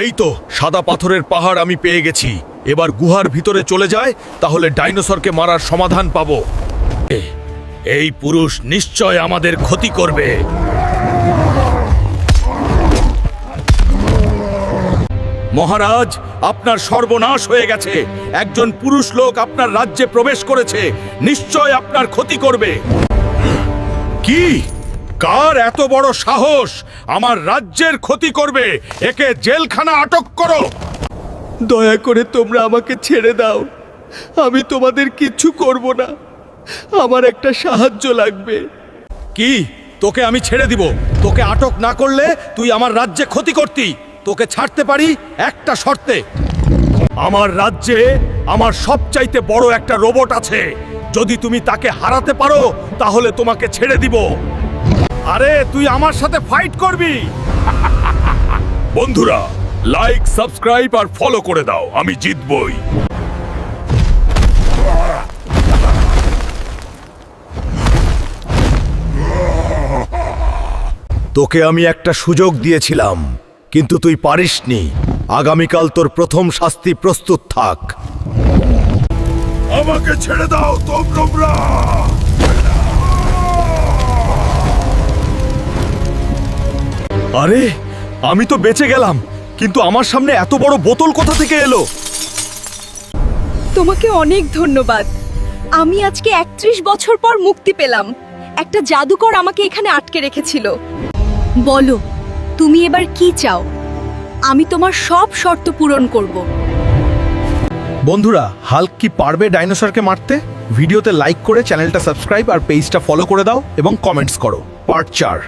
এই তো সাদা পাথরের পাহাড় আমি পেয়ে গেছি। এবার গুহার ভিতরে চলে যায়, তাহলে ডাইনোসরকে মারার সমাধান পাবো। এই পুরুষ নিশ্চয় আমাদের ক্ষতি করবে। মহারাজ, আপনার সর্বনাশ হয়ে গেছে। একজন পুরুষ লোক আপনার রাজ্যে প্রবেশ করেছে, নিশ্চয় আপনার ক্ষতি করবে। কি? কার এত বড় সাহস আমার রাজ্যের ক্ষতি করবে? একে জেলখানা আটক করো। দয়া করে তোমরা আমাকে ছেড়ে দাও, আমি তোমাদের কিচ্ছু করব না। আমার একটা সাহায্য লাগবে। কি? তোকে আমি ছেড়ে দিব। তোকে আটক না করলে তুই আমার রাজ্যে ক্ষতি করতি। তোকে ছাড়তে পারি একটা শর্তে। আমার রাজ্যে আমার সবচাইতে বড় একটা রোবট আছে। যদি তুমি তাকে হারাতে পারো তাহলে তোমাকে ছেড়ে দিব। আরে তুই আমার সাথে ফাইট করবি? বন্ধুরা, লাইক, সাবস্ক্রাইব আর ফলো করে দাও, আমি জিতবই। তোকে আমি একটা সুযোগ দিয়েছিলাম, কিন্তু তুই পারিসনি। আগামীকাল তোর প্রথম শাস্তি প্রস্তুত থাক। আমাকে ছেড়ে দাও তোমরা। আরে আমি তো বেঁচে গেলাম, কিন্তু আমার সামনে এত বড় বোতল কোথা থেকে এলো? তোমাকে অনেক ধন্যবাদ। আমি আজকে 31 বছর পর মুক্তি পেলাম। একটা জাদুকর আমাকে এখানে আটকে রেখেছিল। বলো, তুমি এবার কি চাও? আমি তোমার সব শর্ত পূরণ করব। বন্ধুরা, হাল্ক কি পারবে ডাইনোসরকে মারতে? ভিডিওতে লাইক করে চ্যানেলটা সাবস্ক্রাইব আর পেজটা ফলো করে দাও এবং কমেন্টস করো। পার্ট 4।